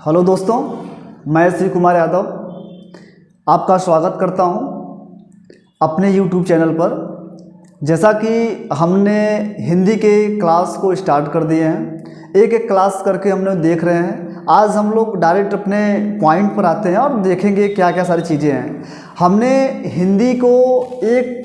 Hello दोस्तों, मैं श्री कुमार यादव आपका स्वागत करता हूं अपने YouTube चैनल पर। जैसा कि हमने हिंदी के क्लास को स्टार्ट कर दिए हैं, एक एक क्लास करके हम लोग देख रहे हैं। आज हम लोग डायरेक्ट अपने पॉइंट पर आते हैं और देखेंगे क्या क्या सारी चीज़ें हैं। हमने हिंदी को एक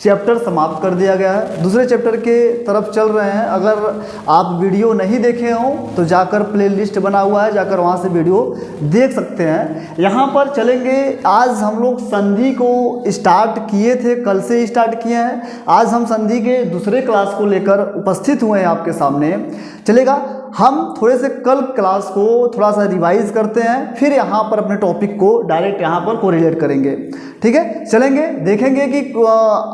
चैप्टर समाप्त कर दिया गया है, दूसरे चैप्टर के तरफ चल रहे हैं। अगर आप वीडियो नहीं देखे हों तो जाकर प्लेलिस्ट बना हुआ है, जाकर वहां से वीडियो देख सकते हैं। यहाँ पर चलेंगे। आज हम लोग संधि को स्टार्ट किए थे, कल से स्टार्ट किए हैं। आज हम संधि के दूसरे क्लास को लेकर उपस्थित हुए हैं आपके सामने। चलेगा, हम थोड़े से कल क्लास को थोड़ा सा रिवाइज करते हैं, फिर यहाँ पर अपने टॉपिक को डायरेक्ट यहाँ पर कोरिलेट करेंगे। ठीक है, चलेंगे, देखेंगे कि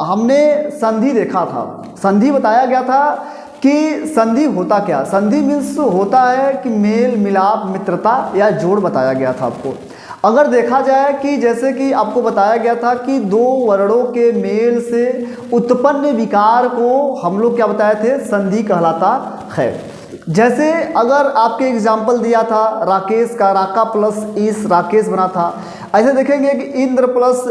हमने संधि देखा था। संधि बताया गया था कि संधि होता क्या। संधि मीन्स होता है कि मेल मिलाप, मित्रता या जोड़ बताया गया था आपको। अगर देखा जाए कि जैसे कि आपको बताया गया था कि दो वर्णों के मेल से उत्पन्न विकार को हम लोग क्या बताए थे, संधि कहलाता है। जैसे अगर आपके एग्जाम्पल दिया था राकेश का, राका प्लस ईस राकेश बना था। ऐसे देखेंगे कि इंद्र प्लस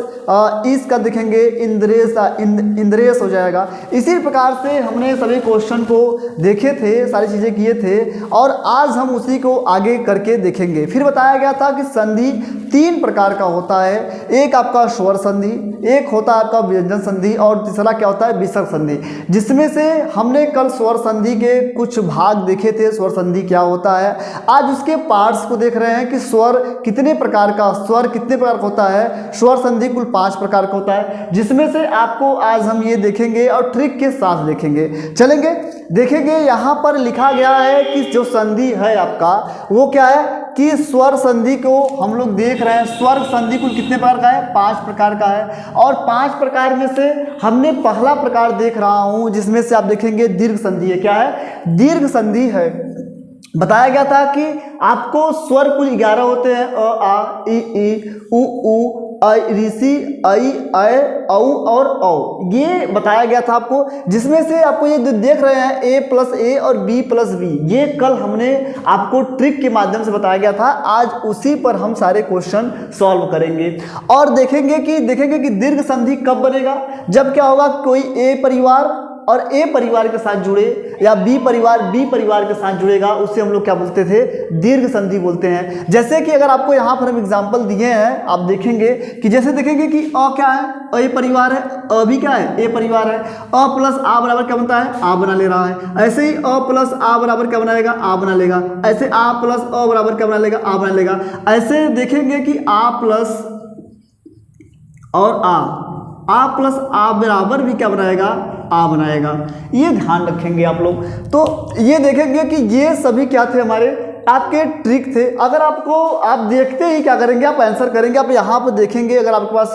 ईस का देखेंगे इंद्रेश हो जाएगा। इसी प्रकार से हमने सभी क्वेश्चन को देखे थे, सारी चीज़ें किए थे और आज हम उसी को आगे करके देखेंगे। फिर बताया गया था कि संधि तीन प्रकार का होता है। एक आपका स्वर संधि, एक होता है आपका व्यंजन संधि और तीसरा क्या होता है, विसर्ग संधि। जिसमें से हमने कल स्वर संधि के कुछ भाग देखे थे, स्वर संधि क्या होता है। आज उसके पार्ट्स को देख रहे हैं कि स्वर कितने प्रकार का, स्वर कितने प्रकार का होता है। स्वर संधि कुल 5 प्रकार का होता है, जिसमें से आपको आज हम ये देखेंगे और ट्रिक के साथ देखेंगे। चलेंगे, देखेंगे। यहाँ पर लिखा गया है कि जो संधि है आपका वो क्या है कि स्वर संधि को हम लोग देख रहे हैं। स्वर संधि कुल कितने प्रकार का है, 5 प्रकार का है। और 5 प्रकार में से हमने पहला प्रकार देख रहा हूं, जिसमें से आप देखेंगे दीर्घ संधि है। क्या है, दीर्घ संधि है। बताया गया था कि आपको स्वर कुल 11 होते हैं, अ आ इ ई उ ऊ ऐ ऋषि ऐ ऐ औ और औ। ये बताया गया था आपको, जिसमें से आपको ये देख रहे हैं ए प्लस ए और बी प्लस बी, ये कल हमने आपको ट्रिक के माध्यम से बताया गया था। आज उसी पर हम सारे क्वेश्चन सॉल्व करेंगे और देखेंगे कि दीर्घ संधि कब बनेगा, जब क्या होगा, कोई ए परिवार और ए परिवार के साथ जुड़े या बी परिवार के साथ जुड़ेगा, उससे हम लोग क्या बोलते थे, दीर्घ संधि बोलते हैं। जैसे कि अगर आपको यहाँ पर हम एग्जांपल दिए हैं, आप देखेंगे कि जैसे देखेंगे कि अ क्या है, ए परिवार है, अ भी क्या है, ए परिवार है। अ प्लस आ बराबर क्या बनता है, आ बना ले रहा है। ऐसे ही अ प्लस आ बराबर क्या बनाएगा, आ बना लेगा। ऐसे आ प्लस अ बराबर क्या बना लेगा, आ बना लेगा। ऐसे देखेंगे कि आ प्लस और आ प्लस आ बराबर भी क्या बनाएगा, आ बनाएगा। ये ध्यान रखेंगे आप लोग। तो ये देखेंगे कि ये सभी क्या थे, हमारे आपके ट्रिक थे। अगर आपको आप देखते ही क्या करेंगे, आप आंसर करेंगे। आप यहाँ पर देखेंगे, अगर आपके पास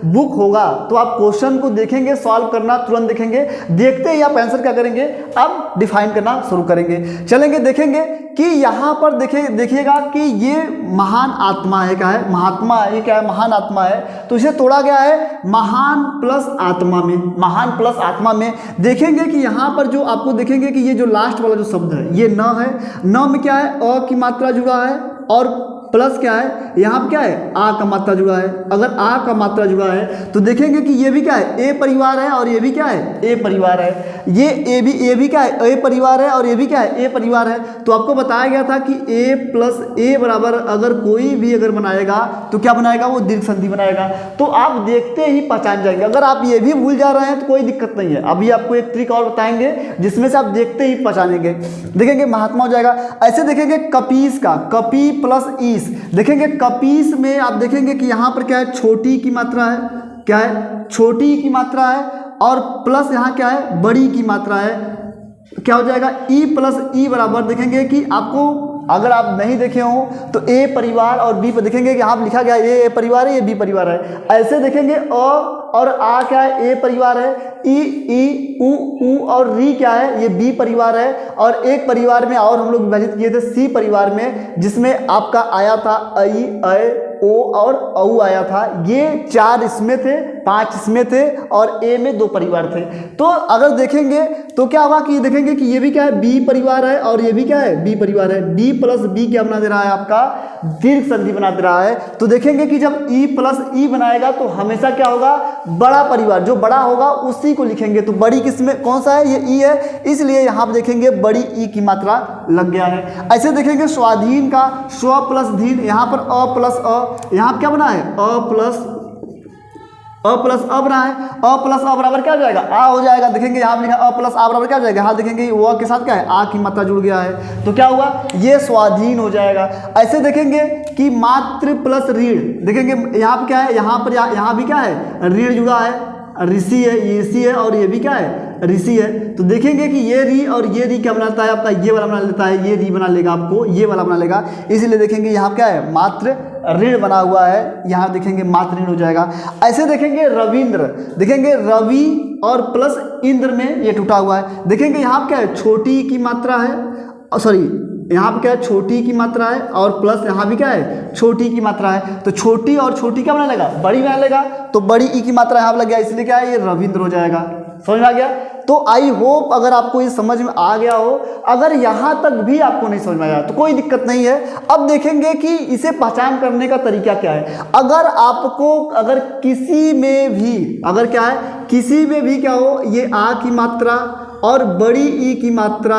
बुक होगा तो आप क्वेश्चन को देखेंगे, सॉल्व करना तुरंत देखेंगे। देखते ही आप आंसर क्या करेंगे, अब डिफाइन करना शुरू करेंगे। चलेंगे, देखेंगे कि यहाँ पर देखिएगा कि ये महान आत्मा है। क्या है, महात्मा है। ये क्या है, महान आत्मा है। तो इसे तोड़ा गया है महान प्लस आत्मा में। महान प्लस आत्मा में देखेंगे कि यहाँ पर जो आपको देखेंगे कि ये जो लास्ट वाला जो शब्द है ये न है। न में क्या है, अ की मात्रा जुड़ा है और प्लस क्या है, यहाँ पर क्या है, आ का मात्रा जुड़ा है। अगर आ का मात्रा जुड़ा है तो देखेंगे कि ये भी क्या है, ए परिवार है और ये भी क्या है, ए परिवार है। ये भी क्या है, ए परिवार है और ये भी क्या है, ए परिवार है। तो आपको बताया गया था कि ए प्लस ए बराबर अगर कोई भी अगर बनाएगा तो क्या बनाएगा, वो दीर्घ संधि बनाएगा। तो आप देखते ही पहचान जाएंगे। अगर आप ये भी भूल जा रहे हैं तो कोई दिक्कत नहीं है, अभी आपको एक ट्रिक और बताएंगे जिसमें से आप देखते ही पहचानेंगे। देखेंगे महात्मा हो जाएगा। ऐसे देखेंगे कपीस का, कपी प्लस ईस। देखेंगे कपीस में आप देखेंगे कि यहाँ पर क्या है, छोटी की मात्रा है। क्या है, छोटी की मात्रा है और प्लस यहाँ क्या है, बड़ी की मात्रा है। क्या हो जाएगा, ई प्लस ई बराबर देखेंगे कि आपको अगर आप नहीं देखे हो तो ए परिवार और बी पर देखेंगे कि यहाँ पर लिखा गया ए परिवार है, ये बी परिवार है। ऐसे देखेंगे अ और आ क्या है, ए परिवार है। ई उ और री क्या है, ये बी परिवार है। और एक परिवार में और हम लोग विभाजित किए थे सी परिवार में, जिसमें आपका आया था ऐ ऐ ओ और औ आया था, ये 4 इसमें थे, 5 इसमें थे और ए में 2 परिवार थे। तो अगर देखेंगे तो क्या होगा कि देखेंगे कि ये भी क्या है, बी परिवार है और ये भी क्या है, बी परिवार है। डी प्लस बी क्या बना दे रहा है, आपका दीर्घ संधि बना दे रहा है। तो देखेंगे कि जब ई प्लस ई बनाएगा तो हमेशा क्या होगा, बड़ा परिवार, जो बड़ा होगा उसी को लिखेंगे। तो बड़ी किसमें कौन सा है, ये ई है, इसलिए यहाँ पर देखेंगे बड़ी ई की मात्रा लग गया है। ऐसे देखेंगे स्वाधीन का स्व प्लस धीन, यहाँ पर अ प्लस अ, यहाँ क्या बना है, अ प्लस अ बना है। अ प्लस अ बराबर क्या हो जाएगा, आ हो जाएगा। देखेंगे यहाँ पे लिखा अ प्लस आ बराबर क्या हो जाएगा, हाँ देखेंगे व के साथ क्या है, आ की मात्रा जुड़ गया है, तो क्या हुआ, ये स्वाधीन हो जाएगा। ऐसे देखेंगे कि मातृ प्लस रीढ़, देखेंगे यहाँ पे क्या है, यहाँ पर यहाँ भी क्या है, रीढ़ जुड़ा है, ऋषि है, ये ऋषि है और ये भी क्या है, ऋषि है। तो देखेंगे कि ये री और ये री क्या बनाता है, आपका ये वाला बना लेता है, ये री बना लेगा, आपको ये वाला बना लेगा। इसलिए देखेंगे यहाँ क्या है, मात्र ऋण बना हुआ है, यहाँ देखेंगे मात्र ऋण हो जाएगा। ऐसे देखेंगे रविंद्र, देखेंगे रवि और प्लस इंद्र में ये टूटा हुआ है। देखेंगे यहाँ क्या है, छोटी की मात्रा है, सॉरी यहाँ पे क्या है, छोटी की मात्रा है और प्लस यहाँ भी क्या है, छोटी की मात्रा है। तो छोटी और छोटी क्या बना लेगा, बड़ी बना लेगा, तो बड़ी ई की मात्रा यहाँ पर लग गया, इसलिए क्या है, ये रविंद्र हो जाएगा। समझ में आ गया। तो आई होप अगर आपको ये समझ में आ गया हो। अगर यहाँ तक भी आपको नहीं समझ में आया तो कोई दिक्कत नहीं है। अब देखेंगे कि इसे पहचान करने का तरीका क्या है। अगर आपको अगर किसी में भी अगर क्या है, किसी में भी क्या हो, ये आ की मात्रा और बड़ी ई की मात्रा,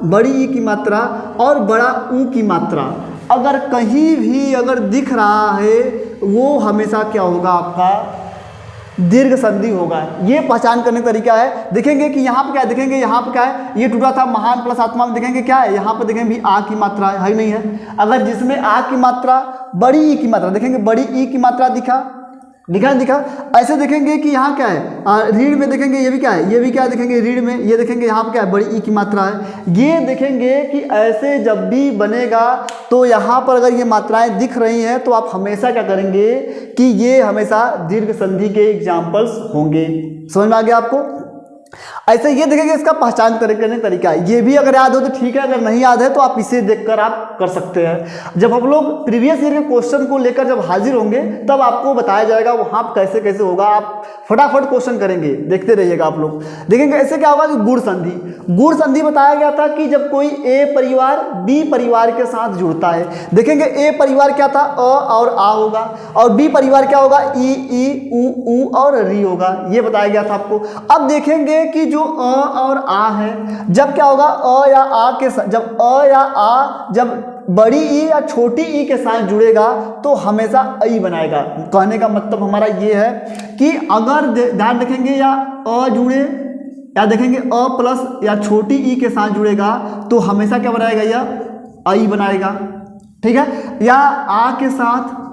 बड़ी ई की मात्रा और बड़ा ऊ की मात्रा अगर कहीं भी अगर दिख रहा है, वो हमेशा क्या होगा, आपका दीर्घ संधि होगा। ये पहचान करने का तरीका है। देखेंगे कि यहाँ पे क्या है, देखेंगे यहाँ पे क्या है, ये टूटा था महान प्लस आत्मा में, देखेंगे क्या है, यहाँ पे देखेंगे भी आ की मात्रा है ही नहीं है। अगर जिसमें आ की मात्रा, बड़ी ई की मात्रा, देखेंगे बड़ी ई की मात्रा दिखा। ऐसे देखेंगे कि यहाँ क्या है, रीढ़ में देखेंगे ये भी क्या है, ये भी क्या है, देखेंगे रीढ़ में, ये देखेंगे यहाँ पे क्या है, बड़ी ई की मात्रा है। ये देखेंगे कि ऐसे जब भी बनेगा तो यहाँ पर अगर ये मात्राएं दिख रही हैं तो आप हमेशा क्या करेंगे कि ये हमेशा दीर्घ संधि के एग्जाम्पल्स होंगे। समझ में आ गया आपको। ऐसे ये देखेंगे इसका पहचान करने का तरीका है। ये भी अगर याद हो तो ठीक है, अगर नहीं याद है तो आप इसे देखकर आप कर सकते हैं। जब हम लोग प्रीवियस ईयर के क्वेश्चन को लेकर जब हाजिर होंगे तब आपको बताया जाएगा वहाँ कैसे कैसे होगा। आप फटाफट क्वेश्चन करेंगे, देखते रहिएगा आप लोग। देखेंगे ऐसे क्या होगा कि गुण संधि, गुण संधि बताया गया था कि जब कोई ए परिवार बी परिवार के साथ जुड़ता है। देखेंगे ए परिवार क्या था, अ और आ होगा, और बी परिवार क्या होगा, ई ऊ और री होगा। ये बताया गया था आपको। अब देखेंगे कि जो अ और आ है, जब क्या होगा, अ या आ के साथ, जब अ या आ जब बड़ी ई या छोटी ई के साथ जुड़ेगा तो हमेशा आई बनाएगा। कहने का मतलब हमारा ये है कि अगर ध्यान रखेंगे या अ जुड़े या देखेंगे अ प्लस या छोटी ई के साथ जुड़ेगा तो हमेशा क्या बनाएगा, यह आई बनाएगा। ठीक है, या आ के साथ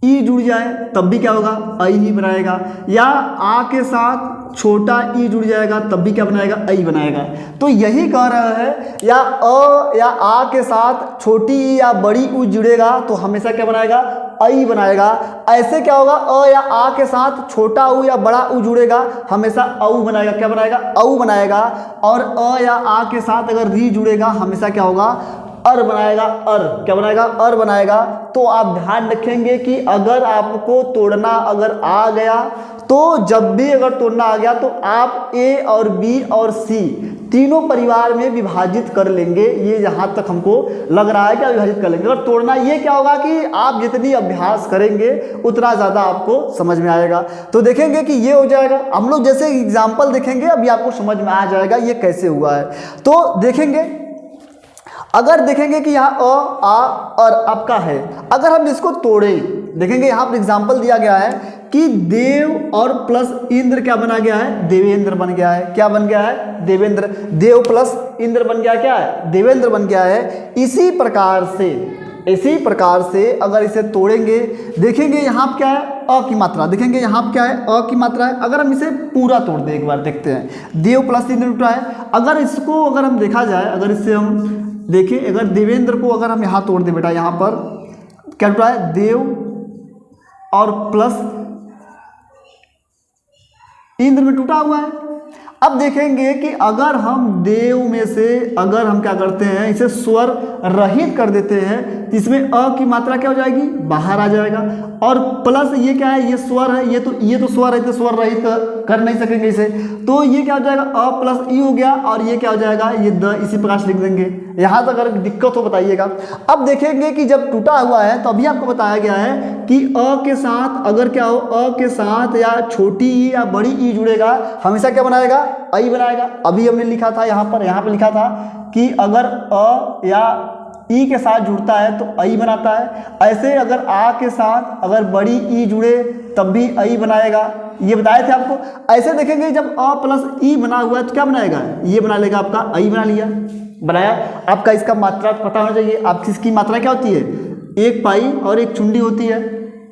ई जुड़ जाए तब भी क्या होगा, आई ही बनाएगा। या आ के साथ छोटा ई जुड़ जाएगा तब भी क्या बनाएगा, आई बनाएगा। तो यही कह रहा है, या अ या आ के साथ छोटी ई या बड़ी ऊ जुड़ेगा तो हमेशा क्या बनाएगा, आई बनाएगा। ऐसे क्या होगा, अ या आ के साथ छोटा ऊ या बड़ा ऊ जुड़ेगा हमेशा औ बनाएगा। क्या बनाएगा, औ बनाएगा। और अ या आ के साथ अगर री जुड़ेगा हमेशा क्या होगा, अर बनाएगा। अर क्या बनाएगा, अर बनाएगा। तो आप ध्यान रखेंगे कि अगर आपको तोड़ना अगर आ गया तो जब भी अगर तोड़ना आ गया तो आप ए और बी और सी तीनों परिवार में विभाजित कर लेंगे। ये जहाँ तक हमको लग रहा है कि विभाजित कर लेंगे। और तोड़ना ये क्या होगा कि आप जितनी अभ्यास करेंगे उतना ज़्यादा आपको समझ में आएगा। तो देखेंगे कि ये हो जाएगा। हम लोग जैसे एग्जाम्पल देखेंगे अभी आपको समझ में आ जाएगा ये कैसे हुआ है। तो देखेंगे, अगर देखेंगे कि यहाँ अ आ और आपका है, अगर हम इसको तोड़ें, देखेंगे यहाँ पर एग्जाम्पल दिया गया है कि देव और प्लस इंद्र क्या बना गया है, देवेंद्र बन गया है। क्या बन गया है, देवेंद्र। देव प्लस इंद्र बन गया क्या है, देवेंद्र बन गया है। इसी प्रकार से अगर इसे तोड़ेंगे, देखेंगे यहाँ पर क्या है, अ की मात्रा। देखेंगे यहाँ पर क्या है, अ की मात्रा है। अगर हम इसे पूरा तोड़ दें, एक बार देखते हैं। देव प्लस इंद्र उठा है। अगर इसको अगर हम देखा जाए, अगर इससे हम देखें, अगर देवेंद्र को अगर हम यहाँ तोड़ दें बेटा, यहाँ पर क्या टूटा है, देव और प्लस इंद्र में टूटा हुआ है। अब देखेंगे कि अगर हम देव में से अगर हम क्या करते हैं, इसे स्वर रहित कर देते हैं तो इसमें अ की मात्रा क्या हो जाएगी, बाहर आ जाएगा। और प्लस ये क्या है, ये स्वर है, ये तो स्वर है, तो स्वर रहित कर नहीं सकेंगे इसे, तो ये क्या हो जाएगा, अ प्लस ई हो गया, और ये क्या हो जाएगा, ये द, इसी प्रकार से लिख देंगे। यहाँ तक अगर दिक्कत हो बताइएगा। अब देखेंगे कि जब टूटा हुआ है तो अभी आपको बताया गया है कि अ के साथ अगर क्या हो, अ के साथ या छोटी ई या बड़ी ई जुड़ेगा, हमेशा क्या बनाएगा, आई बनाएगा। अभी हमने लिखा था यहाँ पे लिखा था कि अगर अ या ई के साथ जुड़ता है तो आई बनाता है। ऐसे अगर आ के साथ अगर बड़ी ई जुड़े तब भी आई बनाएगा, ये बताए थे आपको। ऐसे देखेंगे जब अ प्लस ई बना हुआ है तो क्या बनाएगा, ये बना लेगा, आपका आई बना लिया, बनाया। आपका इसका मात्रा पता होना चाहिए, आपकी इसकी मात्रा क्या होती है, एक पाई और एक चुंडी होती है,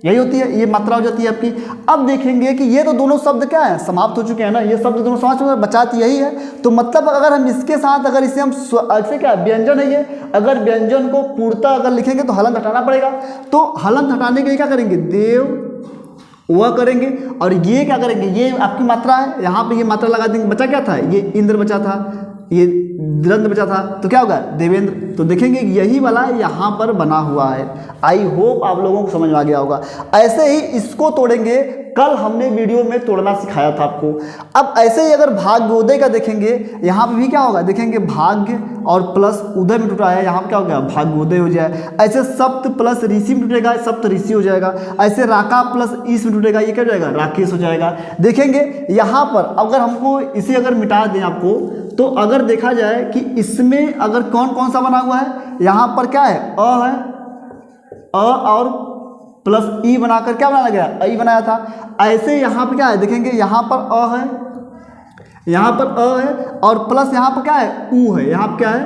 यही होती है, ये मात्रा हो जाती है आपकी। अब देखेंगे कि ये तो दोनों शब्द क्या है, समाप्त हो चुके हैं ना, ये शब्द दोनों समाप्त हो, बचाती यही है। तो मतलब अगर हम इसके साथ अगर इसे हम ऐसे क्या व्यंजन है ये, अगर व्यंजन को पूर्णतः अगर लिखेंगे तो हलंत हटाना पड़ेगा। तो हलंत हटाने के लिए क्या करेंगे, देव वह करेंगे, और ये क्या करेंगे, ये आपकी मात्रा है, यहाँ पे ये मात्रा लगा देंगे। बचा क्या था, ये इंद्र बचा था, ये द्वंद्व बचा था, तो क्या होगा, देवेंद्र। तो देखेंगे यही वाला यहाँ पर बना हुआ है। आई होप आप लोगों को समझ में आ गया होगा। ऐसे ही इसको तोड़ेंगे, कल हमने वीडियो में तोड़ना सिखाया था आपको। अब ऐसे ही अगर भाग्योदय का देखेंगे, यहाँ पे भी क्या होगा, देखेंगे भाग्य और प्लस उदय में टूटा है, यहाँ पे क्या हो गया, भाग्योदय हो जाए। ऐसे सप्त प्लस ऋषि में टूटेगा, सप्त ऋषि हो जाएगा। ऐसे राका प्लस ईश में टूटेगा, ये क्या हो जाएगा, राकेश हो जाएगा। देखेंगे यहाँ पर अगर हमको इसे अगर मिटा दें आपको, तो अगर देखा जाए कि इसमें अगर कौन कौन सा बना हुआ है, यहाँ पर क्या है, अ है, अ और प्लस ई बनाकर क्या बनाया गया, आई बनाया था। ऐसे यहाँ पर क्या है, देखेंगे यहाँ पर अ है, यहाँ पर अ है, और प्लस यहाँ पर क्या है, ऊ है, यहाँ पर क्या है,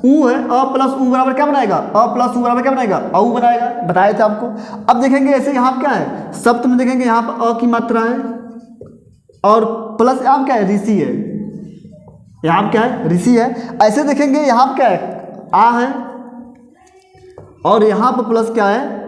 ऊ है। अ प्लस ऊ बराबर क्या बनाएगा, अ प्लस ऊ बराबर क्या बनाएगा, औ बनाएगा, बताए थे आपको। अब देखेंगे ऐसे यहाँ पर क्या है, सप्त में देखेंगे यहाँ पर अ की मात्रा है, और प्लस यहाँ पर क्या है, ऋषि है, यहाँ पर क्या है, ऋषि है। ऐसे देखेंगे यहाँ पर क्या है, आ है, और यहाँ पर प्लस क्या है,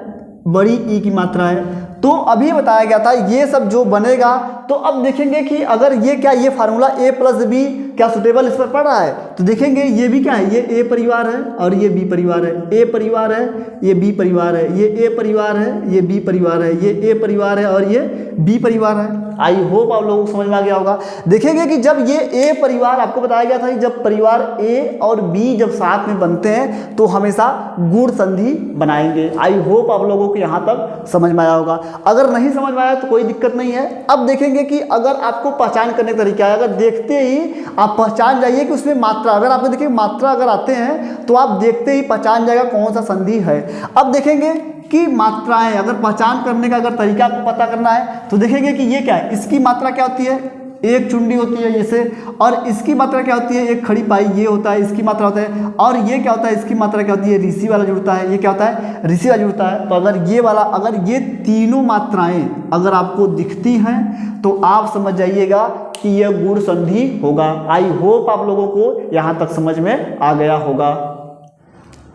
बड़ी ई की मात्रा है। तो अभी बताया गया था ये सब जो बनेगा। तो अब देखेंगे कि अगर ये क्या, ये फार्मूला ए प्लस बी क्या सुटेबल इस पर पड़ रहा है, तो देखेंगे ये भी क्या है, ये ए परिवार है और ये बी परिवार है, ए परिवार है, ये बी परिवार है, ये ए परिवार है, ये बी परिवार है, ये ए परिवार है और ये बी परिवार है। आई होप आप लोगों को समझ में आ गया होगा। देखेंगे कि जब ये ए परिवार, आपको बताया गया था कि जब परिवार ए और बी जब साथ में बनते हैं तो हमेशा गुण संधि बनाएंगे। आई होप आप लोगों को यहाँ तक समझ में आया होगा। अगर नहीं समझ में आया तो कोई दिक्कत नहीं है। अब देखेंगे कि अगर आपको पहचान करने का तरीका है, अगर देखते ही आप पहचान जाइए कि उसमें मात्रा, अगर आपको देखिए मात्रा अगर आते हैं तो आप देखते ही पहचान जाएगा कौन सा संधि है। अब देखेंगे कि मात्राएं, अगर पहचान करने का अगर तरीका आपको पता करना है तो देखेंगे कि ये क्या है, इसकी मात्रा क्या होती है, एक चुंडी होती है जैसे, और इसकी मात्रा क्या होती है, एक खड़ी पाई, ये होता है, इसकी मात्रा होता है। और ये क्या होता है, इसकी मात्रा क्या होती है, ऋषि वाला जुड़ता है, ये क्या होता है, ऋषि वाला जुड़ता है। तो अगर ये वाला, अगर ये तीनों मात्राएं अगर आपको दिखती हैं तो आप समझ जाइएगा कि यह गुण संधि होगा। आई होप आप लोगों को यहाँ तक समझ में आ गया होगा।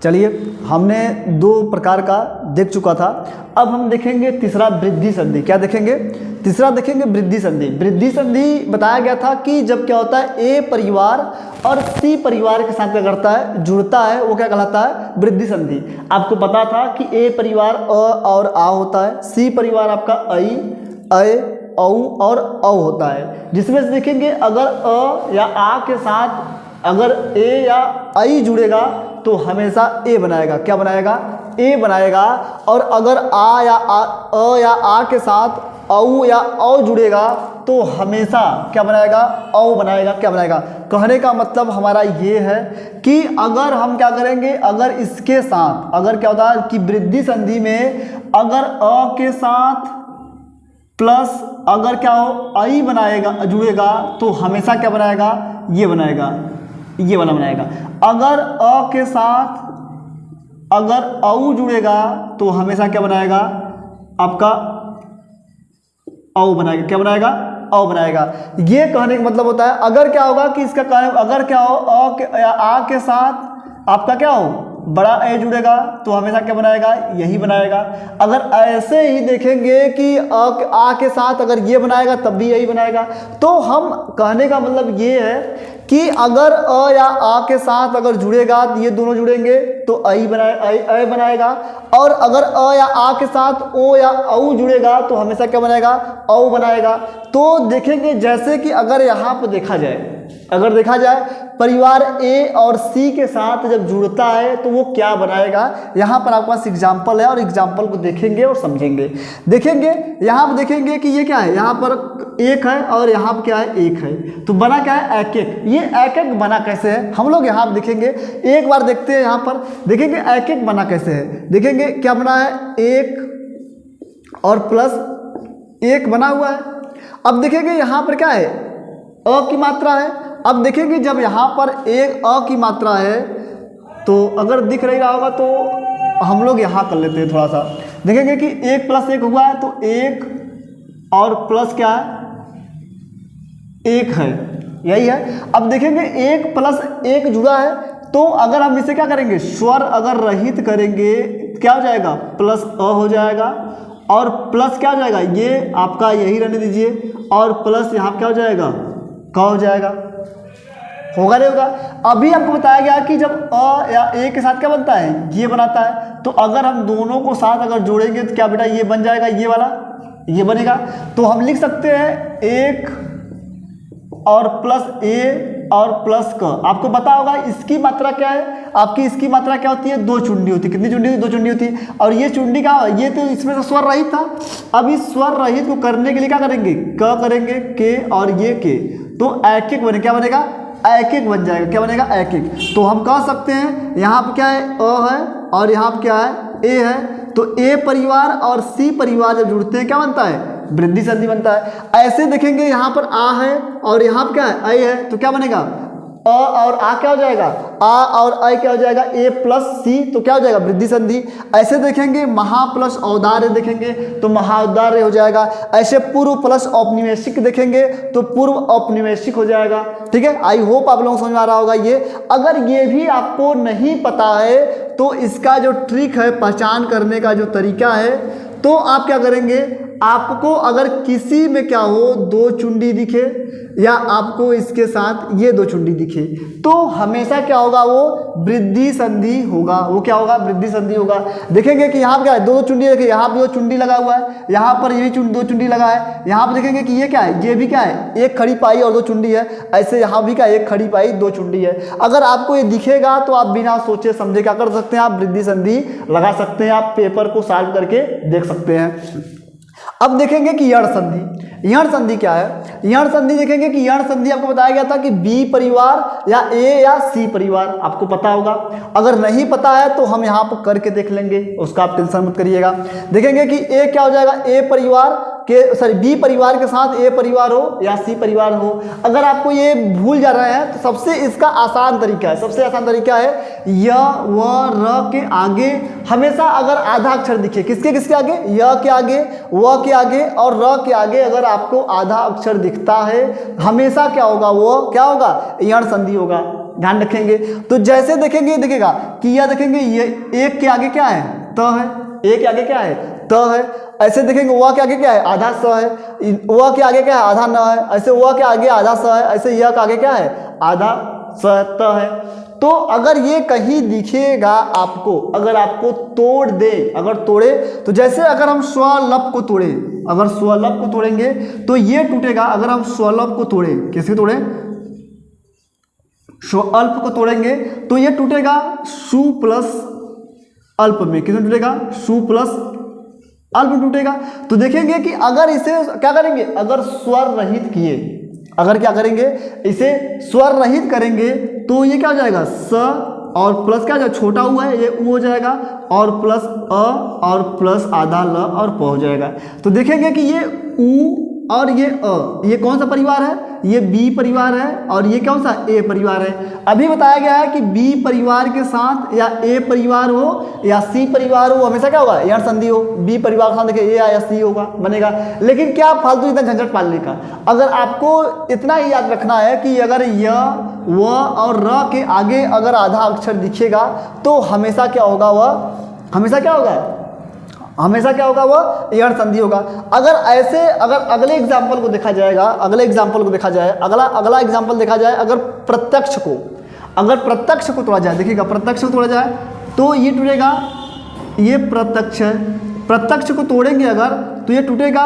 चलिए, हमने दो प्रकार का देख चुका था। अब हम देखेंगे तीसरा, वृद्धि संधि। क्या देखेंगे, तीसरा देखेंगे वृद्धि संधि। वृद्धि संधि बताया गया था कि जब क्या होता है, ए परिवार और सी परिवार के साथ क्या करता है, जुड़ता है, वो क्या कहलाता है, वृद्धि संधि। आपको पता था कि ए परिवार अ और आ होता है, सी परिवार आपका ऐ, औ और औ होता है। जिसमें से देखेंगे अगर अ या आ के साथ अगर ए या आई जुड़ेगा तो हमेशा ए बनाएगा। क्या बनाएगा, ए बनाएगा। और अगर आ या अ या आ के साथ औ या औ जुड़ेगा तो हमेशा क्या बनाएगा, औ बनाएगा। क्या बनाएगा, कहने का मतलब हमारा ये है कि अगर हम क्या करेंगे, अगर इसके साथ अगर क्या होता है कि वृद्धि संधि में अगर अ के साथ प्लस अगर क्या हो, आई बनाएगा, जुड़ेगा तो हमेशा क्या बनाएगा, ये बनाएगा, ये वाला बनाएगा। अगर अ के साथ अगर औ जुड़ेगा तो हमेशा क्या बनाएगा, आपका औ बनाएगा। क्या बनाएगा, औ बनाएगा। ये कहने का मतलब होता है अगर क्या होगा कि इसका कारण, अगर क्या हो अ के या आ के साथ आपका क्या हो, बड़ा ए जुड़ेगा तो हमेशा क्या बनाएगा, यही बनाएगा। अगर ऐसे ही देखेंगे कि आ के साथ अगर ये बनाएगा तब भी यही बनाएगा। तो हम कहने का मतलब ये है कि अगर अ या आ के साथ अगर जुड़ेगा तो ये दोनों जुड़ेंगे तो अ बनाएगा, और अगर अ या आ के साथ ओ या औ जुड़ेगा तो हमेशा क्या बनाएगा, औ बनाएगा। तो देखेंगे जैसे कि अगर यहाँ पर देखा जाए परिवार ए और सी के साथ जब जुड़ता है तो वो क्या बनाएगा, यहाँ पर आपके पास एग्जाम्पल है और एग्जाम्पल को देखेंगे और समझेंगे। देखेंगे यहाँ पर देखेंगे कि ये क्या है, यहाँ पर एक है और यहाँ पर क्या है, एक है, तो बना क्या है, एक एक। ये एक एक बना कैसे है हम लोग यहाँ पर देखेंगे, एक बार देखते हैं। यहाँ पर देखेंगे एक एक बना कैसे है, देखेंगे क्या बना है, एक और प्लस एक बना हुआ है। अब देखेंगे यहाँ पर क्या है, अ की मात्रा है। अब देखेंगे जब यहाँ पर एक अ की मात्रा है तो अगर दिख रहा होगा तो हम लोग यहाँ कर लेते हैं थोड़ा सा। देखेंगे कि एक प्लस एक हुआ है तो एक और प्लस क्या है, एक है, यही है। अब देखेंगे एक प्लस एक जुड़ा है तो अगर हम इसे क्या करेंगे, स्वर अगर रहित करेंगे क्या हो जाएगा, प्लस अ हो जाएगा, और प्लस क्या हो जाएगा, ये आपका यही रहने दीजिए, और प्लस यहाँ क्या हो जाएगा, क हो जाएगा। होगा नहीं होगा। अभी आपको बताया गया कि जब अ या ए के साथ क्या बनता है, ये बनाता है, तो अगर हम दोनों को साथ अगर जोड़ेंगे तो क्या बेटा ये बन जाएगा, ये वाला ये बनेगा। तो हम लिख सकते हैं एक और प्लस ए और प्लस क। आपको पता होगा इसकी मात्रा क्या है, आपकी इसकी मात्रा क्या होती है, दो चुंडी होती है। कितनी चुंडी होती है, दो चुंडी होती है। और ये चुंडी का ये तो इसमें से स्वर रहित था। अब इस स्वर रहित को करने के लिए क्या करेंगे, क करेंगे, के और ये के, तो एक एक बने, क्या बनेगा, एक एक बन जाएगा। क्या बनेगा, एक एक। तो हम कह सकते हैं यहाँ पर क्या है, अ है और यहाँ पर क्या है, ए है। तो ए परिवार और सी परिवार जब जुड़ते हैं क्या बनता है, वृद्धि संधि बनता है। ऐसे देखेंगे यहाँ पर आ है और यहाँ पर क्या है, ऐ है, तो क्या बनेगा, अ और आ क्या हो जाएगा, आ और ऐ क्या हो जाएगा, ए प्लस सी, तो क्या हो जाएगा, वृद्धि संधि। ऐसे देखेंगे महा प्लस औदार्य देखेंगे तो महाउदार्य हो जाएगा। ऐसे पूर्व प्लस औपनिवेशिक देखेंगे तो पूर्व औपनिवेशिक हो जाएगा। ठीक है, आई होप आप लोगों को समझ में आ रहा होगा ये। अगर ये भी आपको नहीं पता है तो इसका जो ट्रिक है, पहचान करने का जो तरीका है, तो आप क्या करेंगे, आपको अगर किसी में क्या हो, दो चुंडी दिखे या आपको इसके साथ ये दो चुंडी दिखे, तो हमेशा क्या होगा, वो वृद्धि संधि होगा। वो क्या होगा, वृद्धि संधि होगा। देखेंगे कि यहाँ पर क्या है, दो चुंडी, देखिए यहाँ पर दो चुंडी लगा हुआ है, यहाँ पर ये भी दो चुंडी लगा है। यहाँ पर देखेंगे कि ये क्या है, ये भी क्या है, एक खड़ी पाई और दो चुंडी है। ऐसे यहाँ भी क्या, एक खड़ी पाई दो चुंडी है। अगर आपको ये दिखेगा तो आप बिना सोचे समझे क्या कर सकते हैं, आप वृद्धि संधि लगा सकते हैं। आप पेपर को सॉल्व करके देख सकते हैं। अब देखेंगे कि यण संधि। यण संधि क्या है, यण संधि देखेंगे कि यण संधि आपको बताया गया था कि बी परिवार या ए या सी परिवार, आपको पता होगा। अगर नहीं पता है तो हम यहाँ पर करके देख लेंगे, उसका आप टेंशन मत करिएगा। देखेंगे कि ए क्या हो जाएगा, ए परिवार के सॉरी बी परिवार के साथ ए परिवार हो या सी परिवार हो। अगर आपको ये भूल जा रहे हैं तो सबसे इसका आसान तरीका है, सबसे आसान तरीका है, य व र के आगे हमेशा अगर आधा अक्षर दिखे, किसके किसके आगे, य के आगे, व के आगे और र के आगे अगर आपको आधा अक्षर दिखता है, हमेशा क्या होगा, वो क्या होगा, यण संधि होगा। ध्यान रखेंगे। तो जैसे देखेंगे, दिखेगा कि यह देखेंगे, ये एक के आगे क्या है, त है, एक के आगे क्या है, त है। ऐसे देखेंगे व के आगे क्या है, आधा स है, व के आगे क्या है, आधा न है। ऐसे व के आगे आधा स है, ऐसे य के आगे क्या है, आधा स त है। तो अगर ये कहीं दिखेगा आपको, अगर आपको तोड़ दे, अगर तोड़े तो जैसे अगर हम स्वलप को तोड़े, अगर स्वलप को तोड़ेंगे तो ये टूटेगा। अगर हम स्वलप को तोड़े, किसके तोड़े, स्वअल्प को तोड़ेंगे तो ये टूटेगा सु प्लस अल्प में। किसमें टूटेगा, सु प्लस अल्प में टूटेगा। तो देखेंगे कि अगर इसे क्या करेंगे, अगर स्वर रहित किए, अगर क्या करेंगे, इसे स्वर रहित करेंगे तो ये क्या हो जाएगा, स और प्लस क्या हो जाएगा, छोटा हुआ है ये उ हो जाएगा, और प्लस अ और प्लस आधा ल और प हो जाएगा। तो देखेंगे कि ये उ और ये अ, ये कौन सा परिवार है, ये बी परिवार है, और ये कौन सा, ए परिवार है। अभी बताया गया है कि बी परिवार के साथ या ए परिवार हो या सी परिवार हो, हमेशा क्या होगा, यण संधि हो। बी परिवार के साथ देखिए ए या सी होगा, बनेगा। लेकिन क्या फालतू इतना झंझट पालने का, अगर आपको इतना ही याद रखना है कि अगर य व और र के आगे अगर आधा अक्षर दिखेगा तो हमेशा क्या होगा, वह हमेशा क्या होगा, हमेशा क्या होगा, वह यण संधि होगा। अगर अगले एग्जाम्पल को देखा जाएगा, अगला एग्जाम्पल देखा जाए, अगर प्रत्यक्ष को तोड़ा जाए, देखिएगा प्रत्यक्ष को तोड़ा जाए तो ये टूटेगा, ये प्रत्यक्ष है, प्रत्यक्ष को तोड़ेंगे अगर तो ये टूटेगा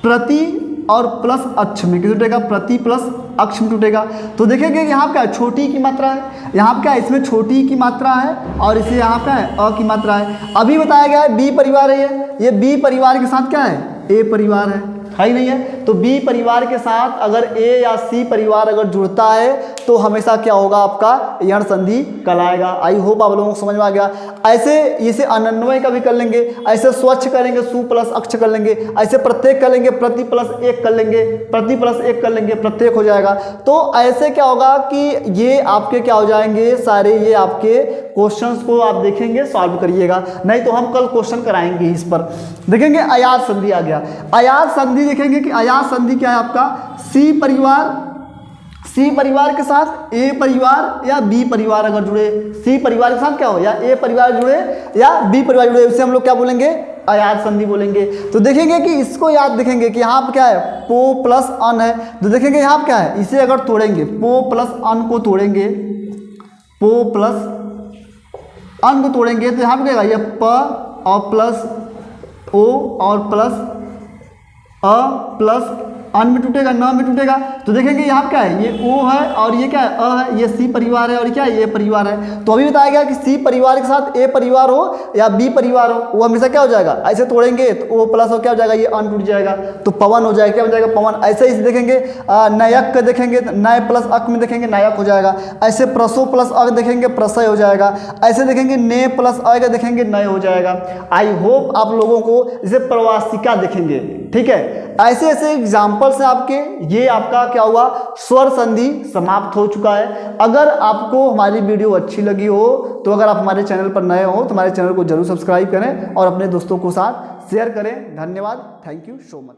प्रति और प्लस अक्ष में, किस टूटेगा, प्रति प्लस अक्ष में टूटेगा। तो देखेंगे यहाँ क्या छोटी की मात्रा है, यहाँ क्या इसमें छोटी की मात्रा है और इसे यहाँ क्या है अ की मात्रा है। अभी बताया गया है बी परिवार है, ये बी परिवार के साथ क्या है, ए परिवार है ही नहीं है। तो बी परिवार के साथ अगर ए या सी परिवार अगर जुड़ता है तो हमेशा क्या होगा, आपका यण संधि कहलाएगा। आई होप आप लोगों को समझ में आ गया। ऐसे इसे अनन्वय का भी कर लेंगे, ऐसे स्वच्छ करेंगे सु प्लस अक्ष कर लेंगे, ऐसे प्रत्येक कर लेंगे प्रति प्लस एक कर लेंगे, प्रति प्लस एक कर लेंगे, प्रत्येक हो जाएगा। तो ऐसे क्या होगा कि ये आपके क्या हो जाएंगे सारे, ये आपके क्वेश्चंस को आप देखेंगे सॉल्व करिएगा, नहीं तो हम कल क्वेश्चन कराएंगे इस पर। देखेंगे अयाज संधि आ गया। अयाज संधि देखेंगे कि अयाज संधि क्या है आपका, सी परिवार के साथ ए परिवार या बी परिवार अगर जुड़े, सी परिवार के साथ क्या हो, या ए परिवार जुड़े या बी परिवार जुड़े, उसे हम लोग क्या बोलेंगे, अयाज संधि बोलेंगे। तो देखेंगे कि इसको याद देखेंगे कि यहाँ पर क्या है, पो प्लस अन है। तो देखेंगे यहाँ पर क्या है, इसे अगर तोड़ेंगे, पो प्लस अन को तोड़ेंगे, पो प्लस अन को तोड़ेंगे तो यहाँ पर क्या है, ये प और प्लस ओ और प्लस अ प्लस अन में टूटेगा, न में टूटेगा। तो देखेंगे यहाँ क्या है, ये ओ है और ये क्या है अ है, ये सी परिवार है और क्या है, ये परिवार है। तो अभी बताया गया कि सी परिवार के साथ ए परिवार हो या बी परिवार हो, वो हमेशा क्या हो जाएगा, ऐसे तोड़ेंगे तो ओ प्लस हो क्या हो जाएगा, ये अन टूट जाएगा तो पवन हो जाएगा, क्या हो जाएगा पवन। ऐसे ही देखेंगे नयक देखेंगे, नय प्लस अक में देखेंगे नायक हो जाएगा। ऐसे प्रसो प्लस अक देखेंगे प्रसय हो जाएगा। ऐसे देखेंगे ने प्लस अ देखेंगे नय हो जाएगा। आई होप आप लोगों को जैसे प्रवासिका देखेंगे, ठीक है, ऐसे ऐसे एग्जाम्पल से आपके ये आपका क्या हुआ, स्वर संधि समाप्त हो चुका है। अगर आपको हमारी वीडियो अच्छी लगी हो तो अगर आप हमारे चैनल पर नए हो तो हमारे चैनल को जरूर सब्सक्राइब करें और अपने दोस्तों के साथ शेयर करें। धन्यवाद, थैंक यू सो मच।